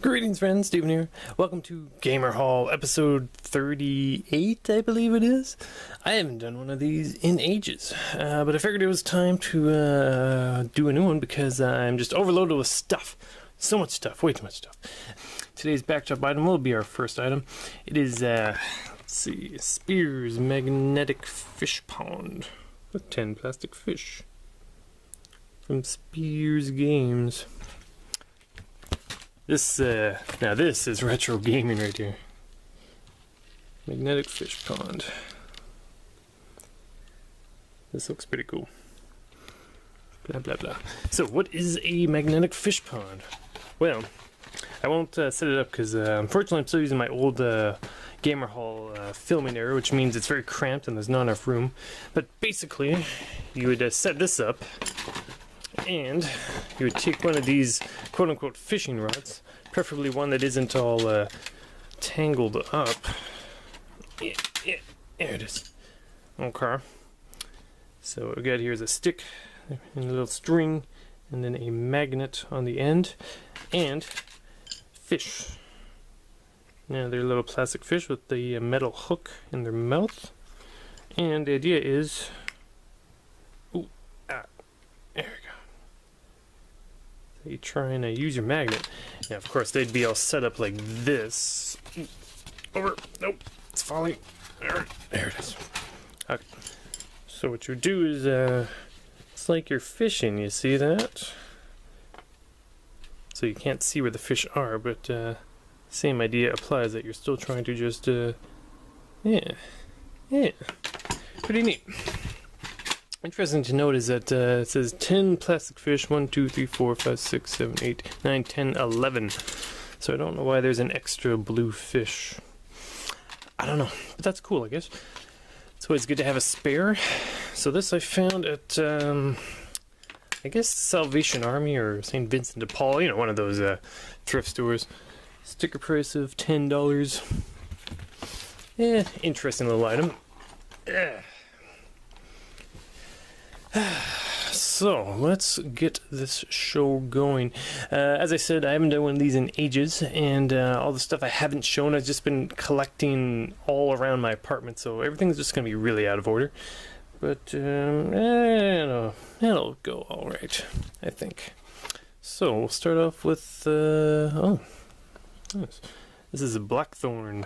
Greetings friends, Steven here. Welcome to Gamer Hall episode 38, I believe it is. I haven't done one of these in ages, but I figured it was time to do a new one because I'm just overloaded with stuff. So much stuff, way too much stuff. Today's backdrop item will be our first item. It is, let's see, Spears Magnetic Fish Pond with 10 plastic fish from Spears Games. This, now this is retro gaming right here. Magnetic fish pond. This looks pretty cool. Blah, blah, blah. So, what is a magnetic fish pond? Well, I won't set it up because, unfortunately, I'm still using my old Gamer Hall filming area, which means it's very cramped and there's not enough room. But basically, you would set this up, and you would take one of these quote-unquote fishing rods, preferably one that isn't all tangled up. Yeah, there it is. Okay. So what we got here is a stick and a little string, and then a magnet on the end, and fish. Now they're little plastic fish with the metal hook in their mouth, and the idea is, there we go. You try and use your magnet. Now, of course, they'd be all set up like this. Over. Nope. It's falling. There it is. Okay. So what you do is, it's like you're fishing. You see that? So you can't see where the fish are, but same idea applies, that you're still trying to just, yeah. Pretty neat. Interesting to note is that it says 10 plastic fish, 1, 2, 3, 4, 5, 6, 7, 8, 9, 10, 11. So I don't know why there's an extra blue fish. I don't know, but that's cool, I guess. It's always good to have a spare. So this I found at, I guess, Salvation Army or St. Vincent de Paul, you know, one of those thrift stores. Sticker price of $10. Interesting little item. So, let's get this show going. As I said, I haven't done one of these in ages, and all the stuff I haven't shown I've just been collecting all around my apartment, so everything's just going to be really out of order. But, it'll go alright, I think. So, we'll start off with, nice. This is a Blackthorn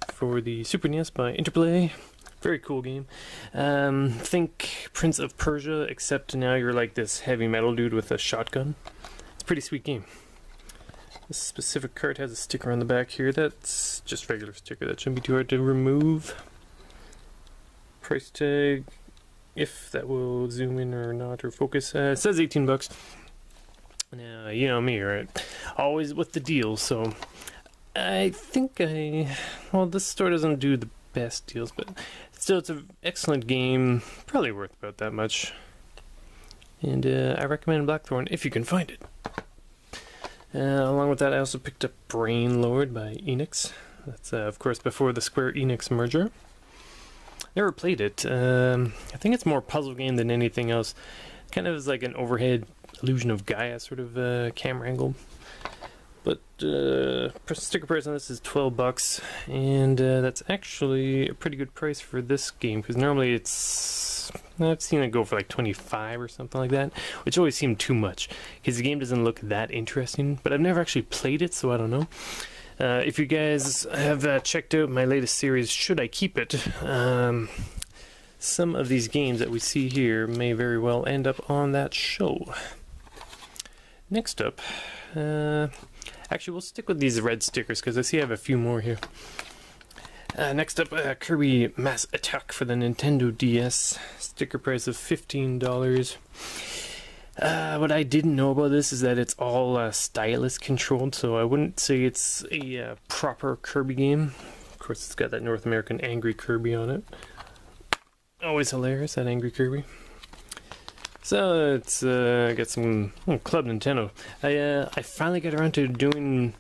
for the Super NES by Interplay. Very cool game. Think Prince of Persia, except now you're like this heavy metal dude with a shotgun. It's a pretty sweet game. This specific card has a sticker on the back here. That's just regular sticker. That shouldn't be too hard to remove. Price tag, if that will zoom in or not or focus. It says 18 bucks. Now, you know me, right? Always with the deals, so I think well, this store doesn't do the best deals, but still, it's an excellent game, probably worth about that much, and I recommend Blackthorn if you can find it. Along with that, I also picked up Brain Lord by Enix. That's of course before the Square Enix merger. Never played it. I think it's more puzzle game than anything else. Kind of is like an overhead Illusion of Gaia sort of camera angle. But sticker price on this is 12 bucks, and that's actually a pretty good price for this game, because normally I've seen it go for like 25 or something like that, which always seemed too much, because the game doesn't look that interesting, but I've never actually played it, so I don't know. If you guys have checked out my latest series, Should I Keep It? Some of these games that we see here may very well end up on that show. Next up, actually, we'll stick with these red stickers because I see I have a few more here. Next up, Kirby Mass Attack for the Nintendo DS. Sticker price of $15. What I didn't know about this is that it's all stylus controlled, so I wouldn't say it's a proper Kirby game. Of course, it's got that North American Angry Kirby on it. Always hilarious, that Angry Kirby. So it's got some Club Nintendo. I finally got around to doing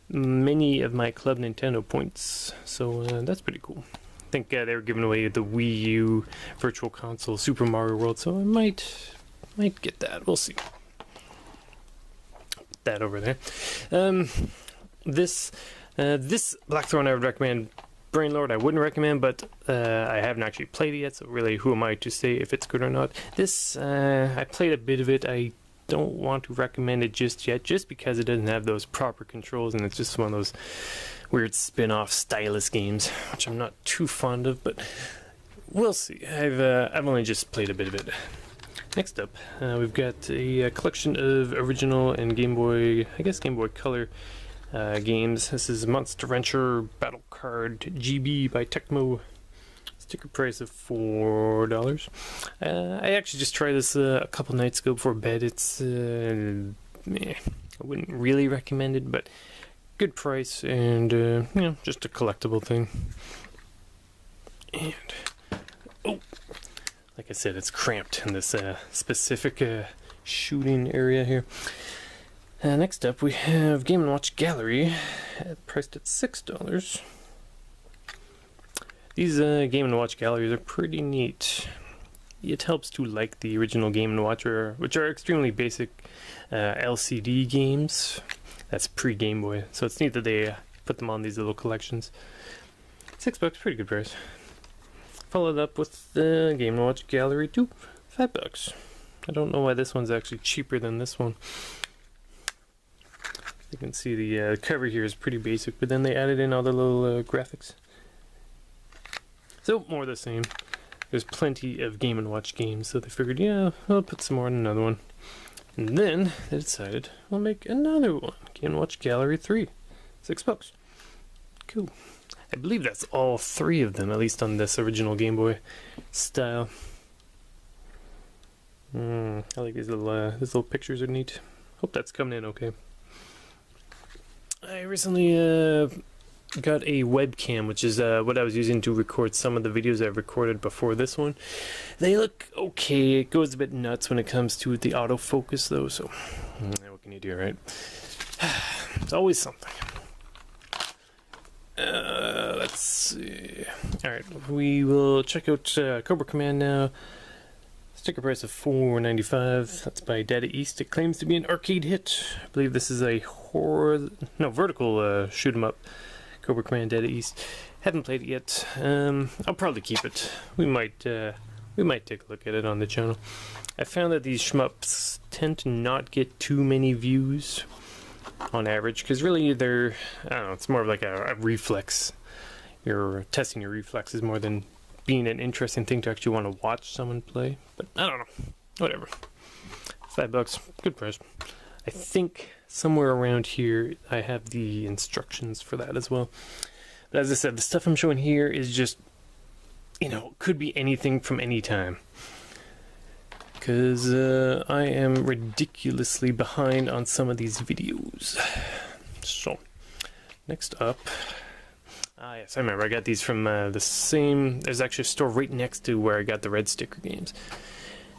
many of my Club Nintendo points, so that's pretty cool. I think they were giving away the Wii U Virtual Console Super Mario World, so I might get that. We'll see. that over there. This Blackthorn I would recommend. Brainlord I wouldn't recommend, but I haven't actually played it yet, so really who am I to say if it's good or not. This, I played a bit of it. I don't want to recommend it just yet, just because it doesn't have those proper controls, and it's just one of those weird spin-off stylus games, which I'm not too fond of, but we'll see. I've only just played a bit of it. Next up, we've got a collection of original and Game Boy, I guess Game Boy Color games. This is Monster Rancher Battle Card GB by Tecmo. Sticker price of $4. I actually just tried this a couple nights ago before bed. It's I wouldn't really recommend it, but good price, and you know, just a collectible thing. And oh, like I said, it's cramped in this specific shooting area here. Next up, we have Game & Watch Gallery, priced at $6. These Game & Watch galleries are pretty neat. It helps to like the original Game & Watch, which are extremely basic LCD games. That's pre-Game Boy, so it's neat that they put them on these little collections. $6, pretty good price. Followed up with the Game & Watch Gallery 2, $5. I don't know why this one's actually cheaper than this one. You can see the cover here is pretty basic, but then they added in all the little graphics. So, more of the same. There's plenty of Game & Watch games, so they figured, yeah, I'll put some more in another one. And then they decided, we'll make another one. Game & Watch Gallery 3. $6. Cool. I believe that's all three of them, at least on this original Game Boy style. I like these little pictures are neat. Hope that's coming in okay. I recently got a webcam, which is what I was using to record some of the videos I've recorded before this one. They look okay. It goes a bit nuts when it comes to the autofocus though, so what can you do, right? It's always something. Let's see. Alright, we will check out Cobra Command now. Sticker price of $4.95. That's by Data East. It claims to be an arcade hit. I believe this is a vertical shoot 'em up. Cobra Command Data East. Haven't played it yet. I'll probably keep it. We might take a look at it on the channel. I found that these shmups tend to not get too many views on average, because really they're, I don't know, it's more of like a reflex. You're testing your reflexes more than being an interesting thing to actually want to watch someone play. But I don't know, whatever. $5, good price. I think somewhere around here I have the instructions for that as well. But as I said, the stuff I'm showing here is just, you know, could be anything from any time. Because I am ridiculously behind on some of these videos. So, next up. Yes, I remember. I got these from the same. There's actually a store right next to where I got the red sticker games,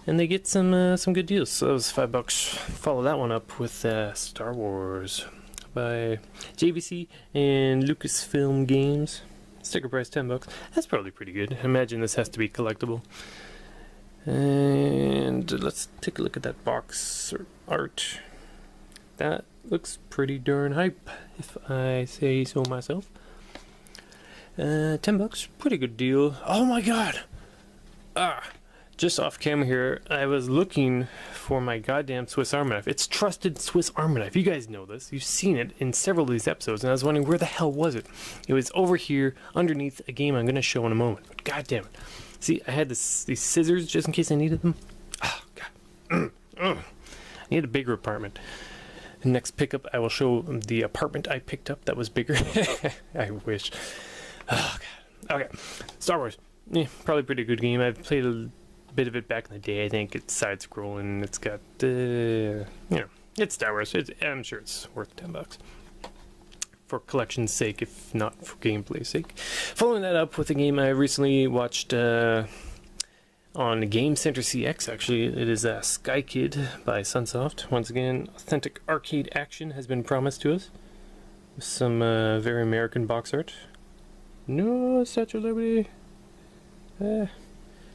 and they get some good deals. So that was $5. Follow that one up with Star Wars by JVC and Lucasfilm Games. Sticker price $10. That's probably pretty good. I imagine this has to be collectible. And let's take a look at that box art. That looks pretty darn hype, if I say so myself. $10, pretty good deal. Oh my god! Just off camera here, I was looking for my goddamn Swiss Army knife. It's trusted Swiss Army knife. You guys know this. You've seen it in several of these episodes, and I was wondering where the hell was it? It was over here underneath a game I'm going to show in a moment. But god damn it. See, I had these scissors just in case I needed them. Oh god. I need a bigger apartment. Next pickup, I will show the apartment I picked up that was bigger. I wish. Oh god. Okay. Star Wars. Yeah, probably a pretty good game. I've played a bit of it back in the day. I think it's side-scrolling. It's got, you know, it's Star Wars. I'm sure it's worth $10 for collection's sake, if not for gameplay's sake. Following that up with a game I recently watched on Game Center CX. Actually, it is Sky Kid by Sunsoft. Once again, authentic arcade action has been promised to us with some very American box art. No, Statue of Liberty.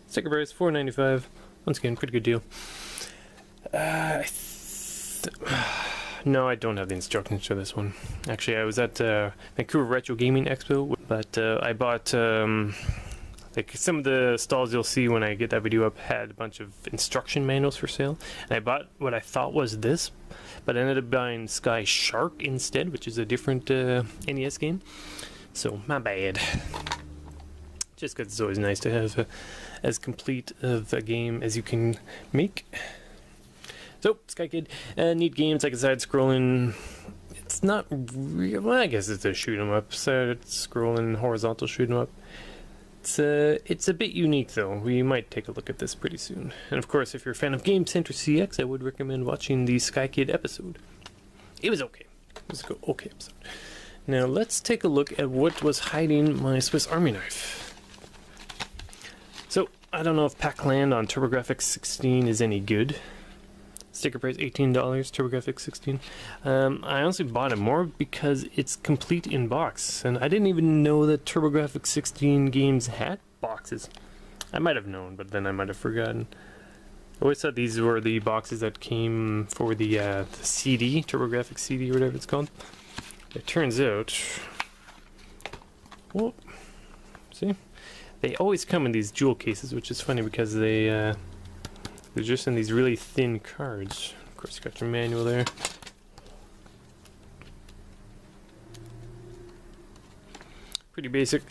Sticker price $4.95. Once again, pretty good deal. No, I don't have the instructions for this one. Actually, I was at Vancouver Retro Gaming Expo, but I bought like some of the stalls you'll see when I get that video up had a bunch of instruction manuals for sale, and I bought what I thought was this, but I ended up buying Sky Shark instead, which is a different NES game. So my bad. Just because it's always nice to have as complete of a game as you can make. So, Sky Kid, neat game. It's like a side-scrolling. It's not real. Well, I guess it's a shoot 'em up. Side-scrolling horizontal shoot 'em up. It's a bit unique though. We might take a look at this pretty soon. And of course, if you're a fan of Game Center CX, I would recommend watching the Sky Kid episode. It was okay. It was an okay episode. Now let's take a look at what was hiding my Swiss Army knife. So I don't know if pac-land on TurboGrafx 16 is any good. Sticker price $18, TurboGrafx 16. I honestly bought it more because it's complete in box, and I didn't even know that TurboGrafx 16 games had boxes. I might have known, but then I might have forgotten. I always thought these were the boxes that came for the CD, TurboGrafx CD or whatever it's called. It turns out, well, see, they always come in these jewel cases, which is funny because they're just in these really thin cards. Of course, you got your manual there. Pretty basic.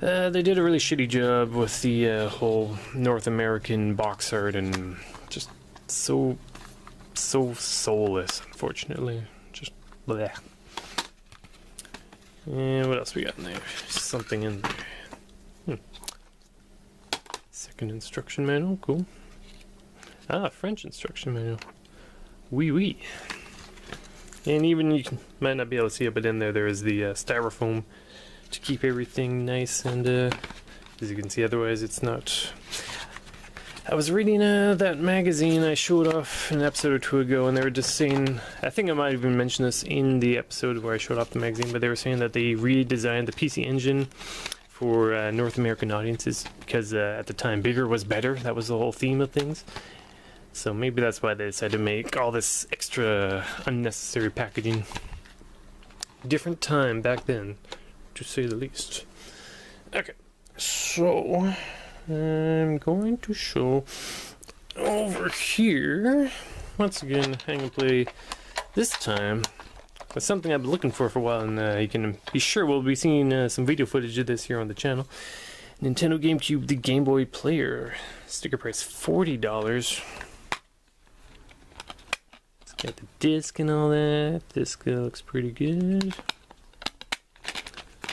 They did a really shitty job with the whole North American box art, and just so soulless, unfortunately. Just bleh. And what else we got in there? Something in there. Second instruction manual, cool. Ah, French instruction manual. Oui, oui. And even you might not be able to see it, but in there is the styrofoam to keep everything nice and, as you can see, otherwise it's not. I was reading that magazine I showed off an episode or two ago, and they were just saying, I think I might have even mentioned this in the episode where I showed off the magazine, but they were saying that they redesigned the PC Engine for North American audiences because at the time bigger was better. That was the whole theme of things. So maybe that's why they decided to make all this extra unnecessary packaging. Different time back then, to say the least. Okay, so I'm going to show over here, once again, Hang and Play. This time, it's something I've been looking for a while, and you can be sure we'll be seeing some video footage of this here on the channel. Nintendo GameCube, the Game Boy Player. Sticker price $40. Got the disc and all that. Disc looks pretty good.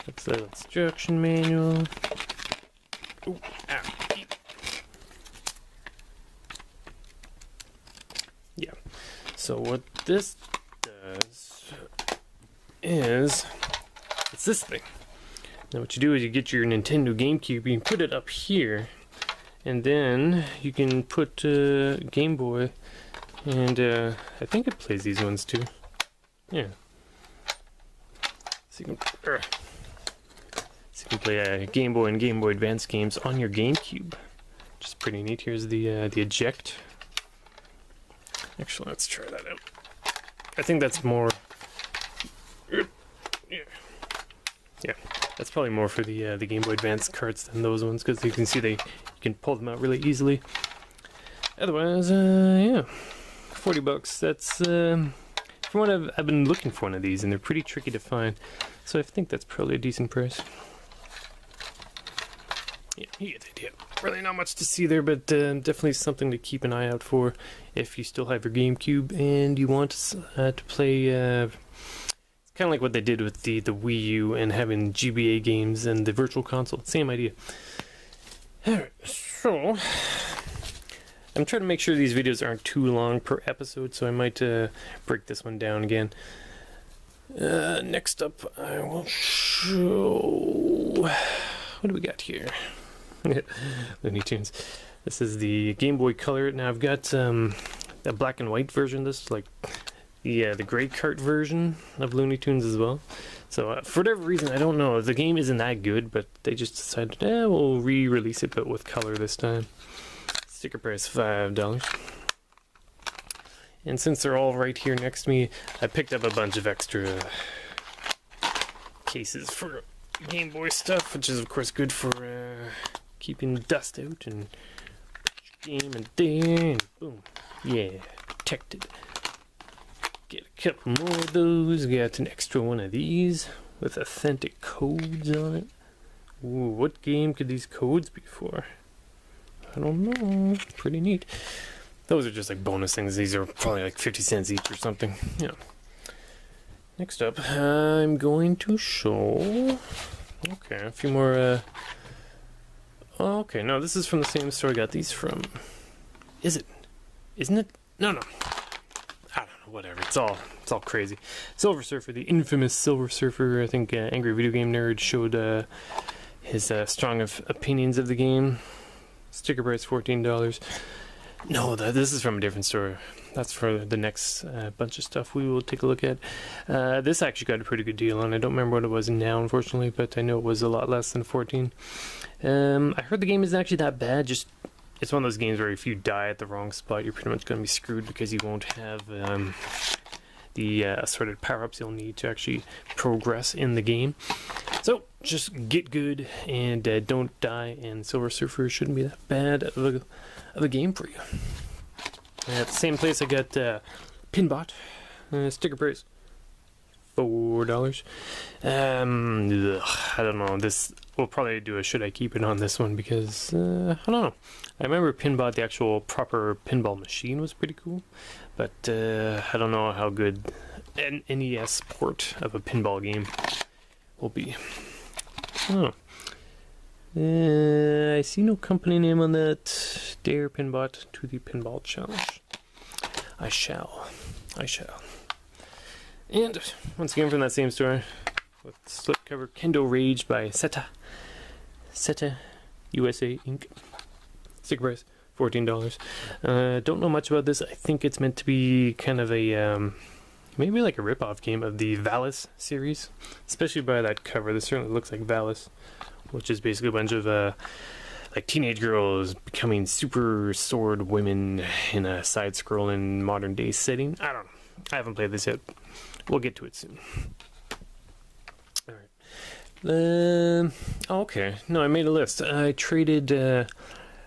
Looks like instruction manual. Ooh, ow. Yeah. So what this does is it's this thing. Now what you do is you get your Nintendo GameCube, you can put it up here, and then you can put Game Boy. And I think it plays these ones too. Yeah. So you can play Game Boy and Game Boy Advance games on your GameCube, which is pretty neat. Here's the eject. Actually, let's try that out. I think that's more. Yeah, that's probably more for the Game Boy Advance carts than those ones, because you can see you can pull them out really easily. Otherwise, yeah. $40. That's from what I've been looking for one of these, and they're pretty tricky to find, so I think that's probably a decent price. Yeah, you get the idea. Really not much to see there, but definitely something to keep an eye out for if you still have your GameCube and you want to play. It's kind of like what they did with the Wii U and having GBA games and the Virtual Console. Same idea. Alright, so I'm trying to make sure these videos aren't too long per episode, so I might break this one down again. Next up, I will show... What do we got here? Looney Tunes. This is the Game Boy Color. Now I've got a black and white version. This is like the gray cart version of Looney Tunes as well. So for whatever reason, I don't know. The game isn't that good, but they just decided, we'll re-release it, but with color this time. Sticker price $5. And since they're all right here next to me, I picked up a bunch of extra cases for Game Boy stuff, which is of course good for keeping dust out and game and there, and boom, yeah, protected. Get a couple more of those. Got an extra one of these with authentic codes on it. Ooh, what game could these codes be for? I don't know. Pretty neat. Those are just like bonus things. These are probably like 50 cents each or something. Yeah. Next up, I'm going to show... Okay, a few more... Okay, no, this is from the same store I got these from. Is it? Isn't it? No. I don't know, whatever. It's all crazy. Silver Surfer, the infamous Silver Surfer. I think Angry Video Game Nerd showed his strong opinions of the game. Sticker price $14. No, this is from a different store. That's for the next bunch of stuff we will take a look at. This actually got a pretty good deal on. I don't remember what it was now, unfortunately, but I know it was a lot less than 14. I heard the game isn't actually that bad. Just it's one of those games where if you die at the wrong spot, you're pretty much going to be screwed because you won't have the assorted power-ups you'll need to actually progress in the game. So just get good and don't die, and Silver Surfer shouldn't be that bad of a game for you. At the same place I got Pinbot, sticker price $4. I don't know, this we'll probably do a should I keep it on this one because I don't know. I remember Pinbot, the actual proper pinball machine, was pretty cool, but I don't know how good an NES port of a pinball game will be. Oh. I see no company name on that. Dare Pinbot to the Pinball Challenge. I shall. And once again from that same store, with slipcover Kendo Rage by Seta USA Inc. Sticker price $14. Don't know much about this. I think it's meant to be kind of a maybe like a rip-off game of the Valis series, especially by that cover. This certainly looks like Valis, which is basically a bunch of like teenage girls becoming super sword women in a side-scrolling modern-day setting. I don't know. I haven't played this yet. We'll get to it soon. All right. Okay. No, I made a list. I traded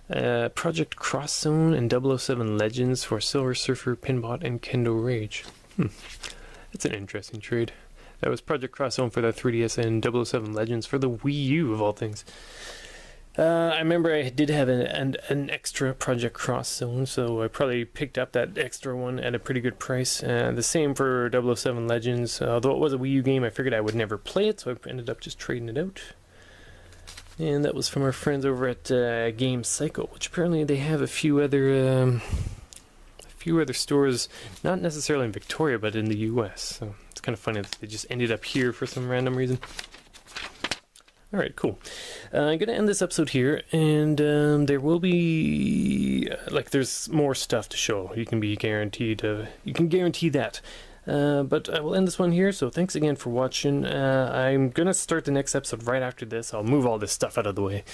Project Cross Zone and 007 Legends for Silver Surfer, Pinbot, and Kendo Rage. That's an interesting trade. That was Project Cross Zone for the 3DS and 007 Legends for the Wii U, of all things. I remember I did have an extra Project Cross Zone, so I probably picked up that extra one at a pretty good price. The same for 007 Legends. Although it was a Wii U game, I figured I would never play it, so I ended up just trading it out. And that was from our friends over at Game Cycle, which apparently they have a few other stores, not necessarily in Victoria, but in the US. So it's kind of funny that they just ended up here for some random reason. Alright, cool. I'm going to end this episode here, and there will be, there's more stuff to show. You can guarantee that. But I will end this one here, so thanks again for watching. I'm going to start the next episode right after this. I'll move all this stuff out of the way,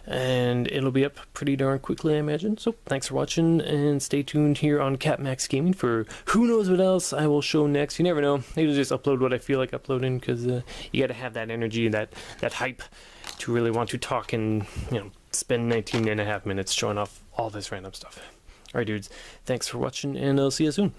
and it'll be up pretty darn quickly, I imagine. So thanks for watching, and stay tuned here on CapMax Gaming for who knows what else I will show next. You never know. Maybe I'll just upload what I feel like uploading, because you got to have that energy, that hype to really want to talk and spend 19.5 minutes showing off all this random stuff. Alright dudes, thanks for watching, and I'll see you soon.